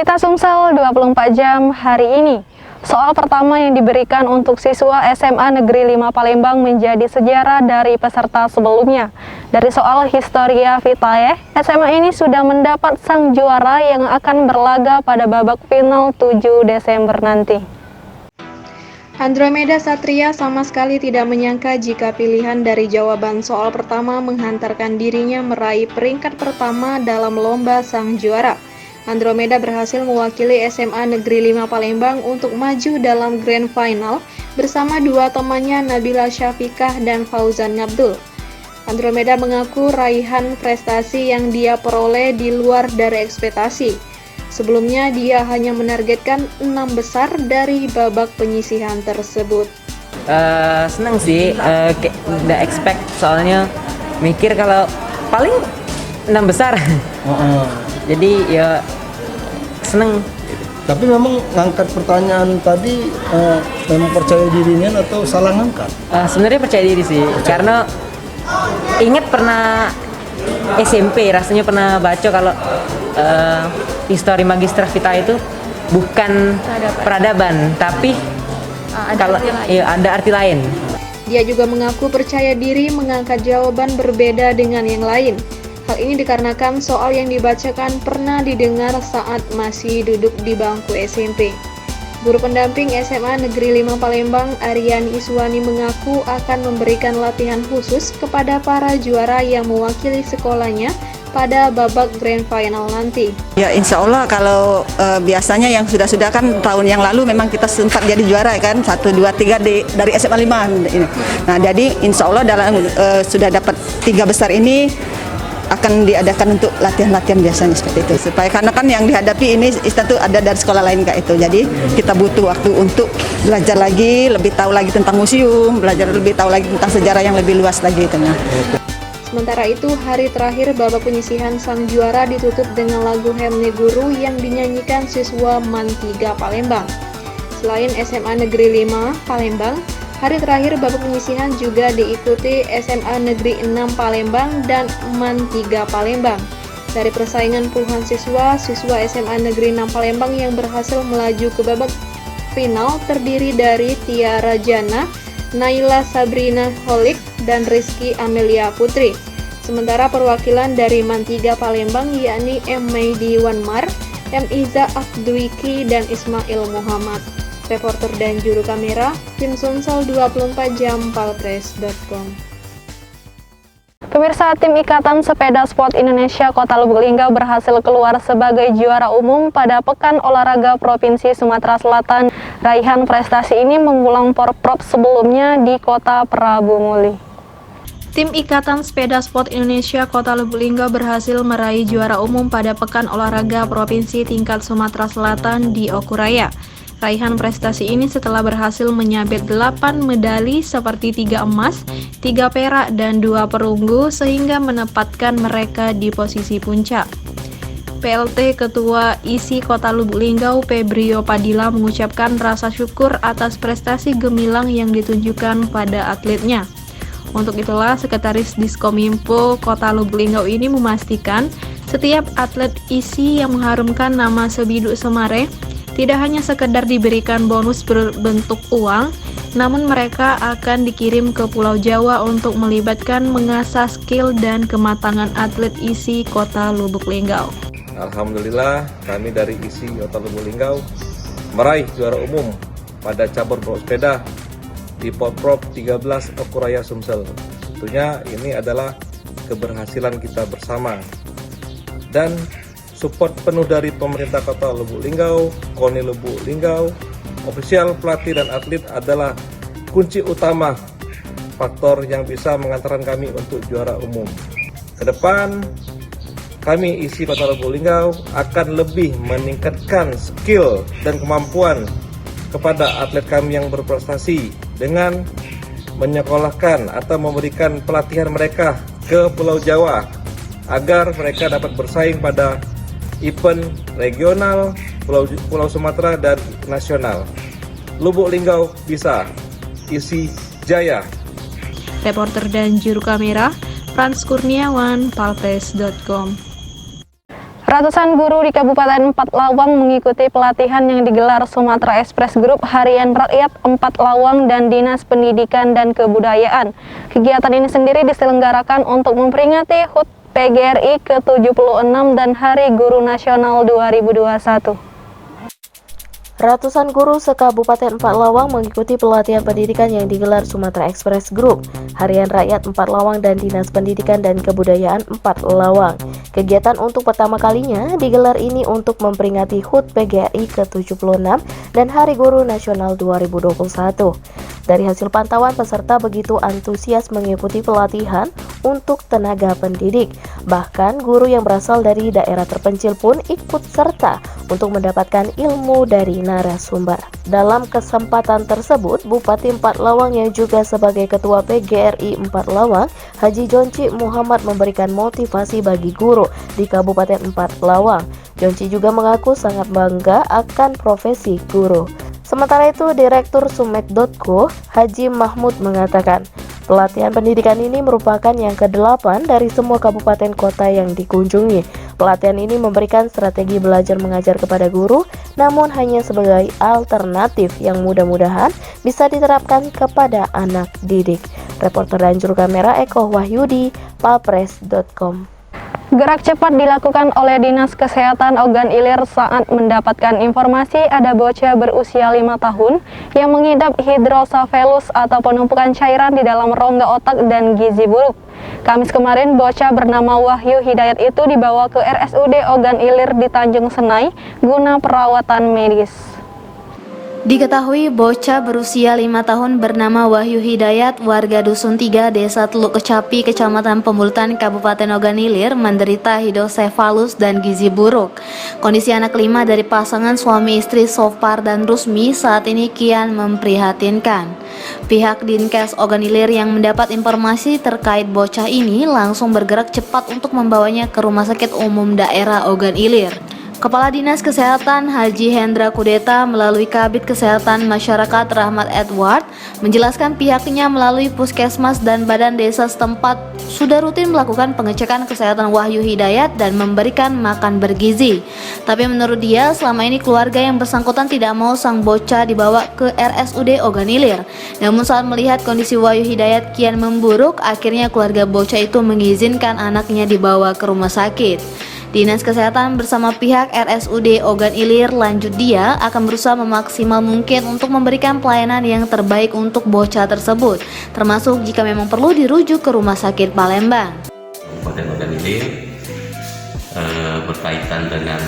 Berita Sumsel 24 jam hari ini. Soal pertama yang diberikan untuk siswa SMA Negeri 5 Palembang menjadi sejarah dari peserta sebelumnya. Dari soal Historia Vitae, SMA ini sudah mendapat sang juara yang akan berlaga pada babak final 7 Desember nanti. Andromeda Satria sama sekali tidak menyangka jika pilihan dari jawaban soal pertama menghantarkan dirinya meraih peringkat pertama dalam lomba sang juara. Andromeda berhasil mewakili SMA Negeri 5 Palembang untuk maju dalam Grand Final bersama dua temannya Nabila Syafiqah dan Fauzan Ngabdul. Andromeda mengaku raihan prestasi yang dia peroleh di luar dari ekspektasi. Sebelumnya dia hanya menargetkan 6 besar dari babak penyisihan tersebut. Seneng sih, udah expect soalnya mikir kalau paling 6 besar. Jadi ya seneng. Tapi memang ngangkat pertanyaan tadi memang percaya dirinya atau salah ngangkat? Sebenarnya percaya diri sih, karena ingat pernah SMP rasanya pernah baca kalau Histori Magistra Vitae itu bukan peradaban, tapi ada arti lain. Dia juga mengaku percaya diri mengangkat jawaban berbeda dengan yang lain. Hal ini dikarenakan soal yang dibacakan pernah didengar saat masih duduk di bangku SMP. Guru pendamping SMA Negeri 5 Palembang, Aryani Iswani mengaku akan memberikan latihan khusus kepada para juara yang mewakili sekolahnya pada babak Grand Final nanti. Ya insya Allah kalau biasanya yang sudah-sudah kan tahun yang lalu memang kita sempat jadi juara kan 1, 2, 3 dari SMA 5 ini. Nah jadi insya Allah dalam sudah dapat 3 besar ini akan diadakan untuk latihan-latihan biasanya seperti itu. Supaya karena kan yang dihadapi ini itu ada dari sekolah lain kayak itu. Jadi kita butuh waktu untuk belajar lagi, lebih tahu lagi tentang museum, belajar lebih tahu lagi tentang sejarah yang lebih luas lagi itunya. Sementara itu, hari terakhir babak penyisihan sang juara ditutup dengan lagu Hemne Guru yang dinyanyikan siswa MAN 3 Palembang. Selain SMA Negeri 5 Palembang, hari terakhir babak penyisihan juga diikuti SMA Negeri 6 Palembang dan MAN 3 Palembang. Dari persaingan puluhan siswa SMA Negeri 6 Palembang yang berhasil melaju ke babak final terdiri dari Tiara Jana, Naila Sabrina Holik, dan Rizky Amelia Putri. Sementara perwakilan dari MAN 3 Palembang yakni M. Maidi Wanmar, M. Iza Akdwiki, dan Ismail Muhammad. Reporter dan juru kamera, tim Sumsel 24 jam palpres.com. Pemirsa, tim Ikatan Sepeda Sport Indonesia Kota Lubuk Linggau berhasil keluar sebagai juara umum pada Pekan Olahraga Provinsi Sumatera Selatan. Raihan prestasi ini mengulang porprov sebelumnya di Kota Prabu Muli. Tim Ikatan Sepeda Sport Indonesia Kota Lubuk Linggau berhasil meraih juara umum pada Pekan Olahraga Provinsi tingkat Sumatera Selatan di Okuraya. Raihan prestasi ini setelah berhasil menyabet 8 medali seperti 3 emas, 3 perak, dan 2 perunggu sehingga menempatkan mereka di posisi puncak. PLT Ketua ISI Kota Lubuk Linggau Febrio Padilla mengucapkan rasa syukur atas prestasi gemilang yang ditunjukkan pada atletnya. Untuk itulah Sekretaris Diskominfo Kota Lubuk Linggau ini memastikan setiap atlet ISI yang mengharumkan nama Sebiduk Semare tidak hanya sekedar diberikan bonus berbentuk uang, namun mereka akan dikirim ke Pulau Jawa untuk melibatkan mengasah skill dan kematangan atlet ISI Kota Lubuk Linggau. Alhamdulillah kami dari ISI Kota Lubuk Linggau meraih juara umum pada cabur balap sepeda di Porprov 13 Okuraya Sumsel. Tentunya ini adalah keberhasilan kita bersama dan support penuh dari pemerintah Kota Lubuk Linggau, KONI Lubuk Linggau, ofisial pelatih dan atlet adalah kunci utama faktor yang bisa mengantarkan kami untuk juara umum. Ke depan, kami ISI Kota Lubuk Linggau akan lebih meningkatkan skill dan kemampuan kepada atlet kami yang berprestasi dengan menyekolahkan atau memberikan pelatihan mereka ke Pulau Jawa agar mereka dapat bersaing pada event regional, Pulau Sumatera, dan nasional. Lubuk Linggau bisa, ISI Jaya. Reporter dan juru kamera, Frans Kurniawan, palpres.com. Ratusan guru di Kabupaten Empat Lawang mengikuti pelatihan yang digelar Sumatera Express Group Harian Rakyat Empat Lawang dan Dinas Pendidikan dan Kebudayaan. Kegiatan ini sendiri diselenggarakan untuk memperingati HUT PGRI ke-76 dan Hari Guru Nasional 2021. Ratusan guru se-Kabupaten Empat Lawang mengikuti pelatihan pendidikan yang digelar Sumatera Express Group, Harian Rakyat Empat Lawang dan Dinas Pendidikan dan Kebudayaan Empat Lawang. Kegiatan untuk pertama kalinya digelar ini untuk memperingati HUT PGRI ke-76 dan Hari Guru Nasional 2021. Dari hasil pantauan, peserta begitu antusias mengikuti pelatihan untuk tenaga pendidik. Bahkan guru yang berasal dari daerah terpencil pun ikut serta untuk mendapatkan ilmu dari narasumber. Dalam kesempatan tersebut, Bupati Empat Lawang yang juga sebagai Ketua PGRI Empat Lawang, Haji Jonci Muhammad memberikan motivasi bagi guru di Kabupaten Empat Lawang. Jonci juga mengaku sangat bangga akan profesi guru. Sementara itu, Direktur Sumet.co, Haji Mahmud mengatakan, pelatihan pendidikan ini merupakan yang ke-8 dari semua kabupaten kota yang dikunjungi. Pelatihan ini memberikan strategi belajar mengajar kepada guru, namun hanya sebagai alternatif yang mudah-mudahan bisa diterapkan kepada anak didik. Reporter dan juru kamera Eko Wahyudi, Palpres.com. Gerak cepat dilakukan oleh Dinas Kesehatan Ogan Ilir saat mendapatkan informasi ada bocah berusia 5 tahun yang mengidap hidrosafalus atau penumpukan cairan di dalam rongga otak dan gizi buruk. Kamis kemarin, bocah bernama Wahyu Hidayat itu dibawa ke RSUD Ogan Ilir di Tanjung Senai guna perawatan medis. Diketahui bocah berusia 5 tahun bernama Wahyu Hidayat, warga Dusun 3, Desa Teluk Kecapi, Kecamatan Pembulutan, Kabupaten Ogan Ilir, menderita hidrosefalus dan gizi buruk. Kondisi anak 5 dari pasangan suami istri Sofar dan Rusmi saat ini kian memprihatinkan. Pihak Dinkes Ogan Ilir yang mendapat informasi terkait bocah ini langsung bergerak cepat untuk membawanya ke Rumah Sakit Umum Daerah Ogan Ilir. Kepala Dinas Kesehatan Haji Hendra Kudeta melalui Kabid Kesehatan Masyarakat Rahmat Edward menjelaskan pihaknya melalui Puskesmas dan Badan Desa setempat sudah rutin melakukan pengecekan kesehatan Wahyu Hidayat dan memberikan makan bergizi. Tapi menurut dia, selama ini keluarga yang bersangkutan tidak mau sang bocah dibawa ke RSUD Ogan Ilir. Namun saat melihat kondisi Wahyu Hidayat kian memburuk, akhirnya keluarga bocah itu mengizinkan anaknya dibawa ke rumah sakit. Dinas Kesehatan bersama pihak RSUD Ogan Ilir lanjut dia akan berusaha memaksimal mungkin untuk memberikan pelayanan yang terbaik untuk bocah tersebut, termasuk jika memang perlu dirujuk ke Rumah Sakit Palembang. Kabupaten Ogan Ilir berkaitan dengan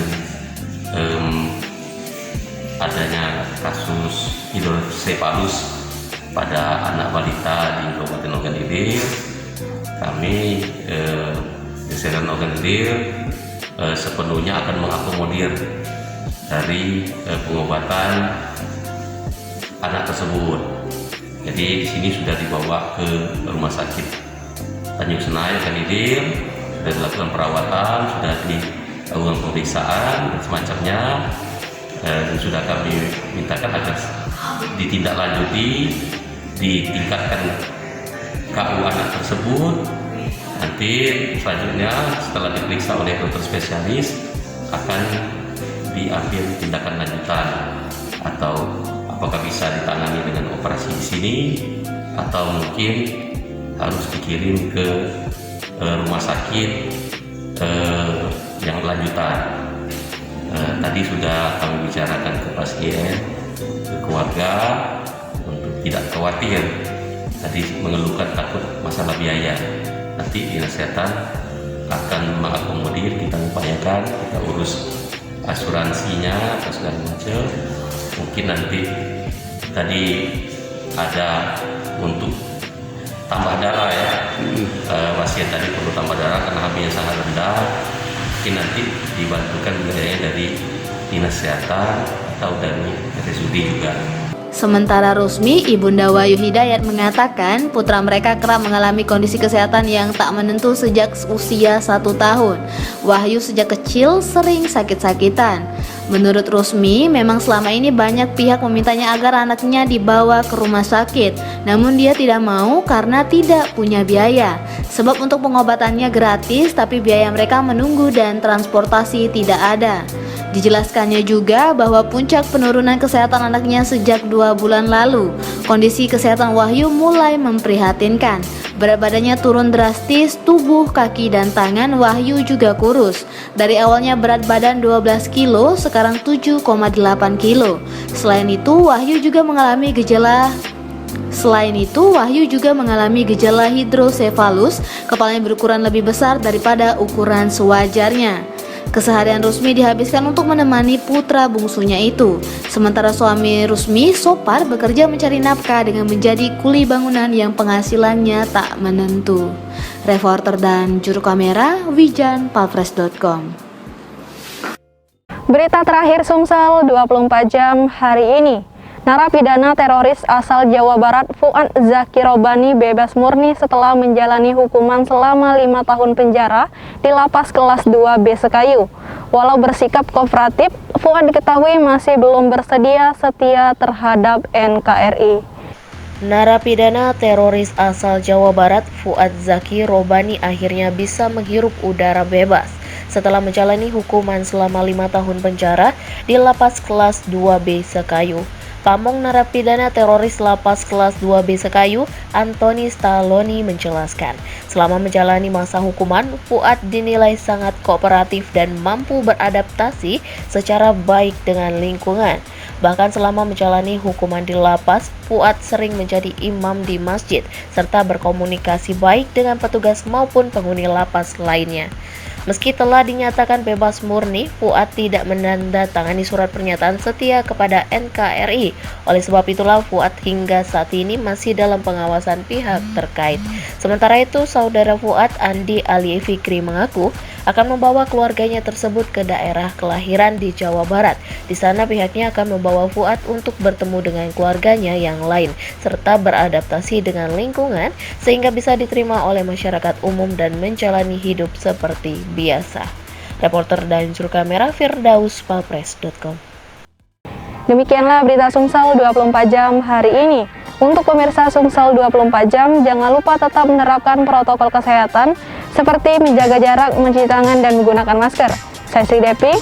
adanya kasus hidrosefalus pada anak balita di Kabupaten Ogan Ilir, kami Kesehatan Ogan Ilir sepenuhnya akan mengakomodir dari pengobatan anak tersebut. Jadi di sini sudah dibawa ke Rumah Sakit Tanjung Senai Ogan Ilir, sudah dilakukan perawatan, sudah dilakukan pemeriksaan dan semacamnya, dan sudah kami mintakan agar ditindaklanjuti, ditingkatkan KU anak tersebut. Nanti selanjutnya setelah diperiksa oleh dokter spesialis akan diambil tindakan lanjutan, atau apakah bisa ditangani dengan operasi di sini atau mungkin harus dikirim ke rumah sakit yang lanjutan. Tadi sudah kami bicarakan ke pasien, ke keluarga untuk tidak khawatir. Tadi mengeluhkan takut masalah biaya. Nanti Dinas Kesehatan akan mengakomodir, kita upayakan, kita urus asuransinya atau segala macam. Mungkin nanti tadi ada untuk tambah darah ya, pasien tadi perlu tambah darah karena HB-nya sangat rendah. Mungkin nanti dibantukan biayanya dari Dinas Kesehatan atau dari RSUD juga. Sementara Rusmi, ibunda Wahyu Hidayat mengatakan putra mereka kerap mengalami kondisi kesehatan yang tak menentu sejak usia 1 tahun. Wahyu sejak kecil sering sakit-sakitan. Menurut Rusmi, memang selama ini banyak pihak memintanya agar anaknya dibawa ke rumah sakit. Namun dia tidak mau karena tidak punya biaya. Sebab untuk pengobatannya gratis, tapi biaya mereka menunggu dan transportasi tidak ada. Dijelaskannya juga bahwa puncak penurunan kesehatan anaknya sejak 2 bulan lalu. Kondisi kesehatan Wahyu mulai memprihatinkan. Berat badannya turun drastis, tubuh, kaki, dan tangan Wahyu juga kurus. Dari awalnya berat badan 12 kilo, sekarang 7,8 kilo. Selain itu, Wahyu juga mengalami gejala hidrosefalus, kepalanya berukuran lebih besar daripada ukuran sewajarnya. Keseharian Rusmi dihabiskan untuk menemani putra bungsunya itu. Sementara suami Rusmi, Sopar, bekerja mencari nafkah dengan menjadi kuli bangunan yang penghasilannya tak menentu. Reporter dan juru kamera, Wijan, Palfres.com. Berita terakhir Sumsel 24 jam hari ini. Narapidana teroris asal Jawa Barat Fuad Zaki Robani bebas murni setelah menjalani hukuman selama 5 tahun penjara di lapas kelas 2B Sekayu. Walau bersikap kooperatif, Fuad diketahui masih belum bersedia setia terhadap NKRI. Narapidana teroris asal Jawa Barat Fuad Zaki Robani akhirnya bisa menghirup udara bebas setelah menjalani hukuman selama 5 tahun penjara di lapas kelas 2B Sekayu. Pamong narapidana teroris lapas kelas 2B Sekayu, Antoni Staloni menjelaskan, selama menjalani masa hukuman, Fuad dinilai sangat kooperatif dan mampu beradaptasi secara baik dengan lingkungan. Bahkan selama menjalani hukuman di lapas, Fuad sering menjadi imam di masjid, serta berkomunikasi baik dengan petugas maupun penghuni lapas lainnya. Meski telah dinyatakan bebas murni, Fuad tidak menandatangani surat pernyataan setia kepada NKRI. Oleh sebab itulah Fuad hingga saat ini masih dalam pengawasan pihak terkait. Sementara itu, saudara Fuad, Andi Ali Fikri, mengaku akan membawa keluarganya tersebut ke daerah kelahiran di Jawa Barat. Di sana pihaknya akan membawa Fuad untuk bertemu dengan keluarganya yang lain, serta beradaptasi dengan lingkungan sehingga bisa diterima oleh masyarakat umum dan menjalani hidup seperti biasa. Reporter dan juru kamera Firdaus, Palfres.com. Demikianlah berita Sumsel 24 jam hari ini. Untuk pemirsa Sumsel 24 jam, jangan lupa tetap menerapkan protokol kesehatan seperti menjaga jarak, mencuci tangan, dan menggunakan masker. Saya Sri Depi,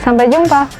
sampai jumpa.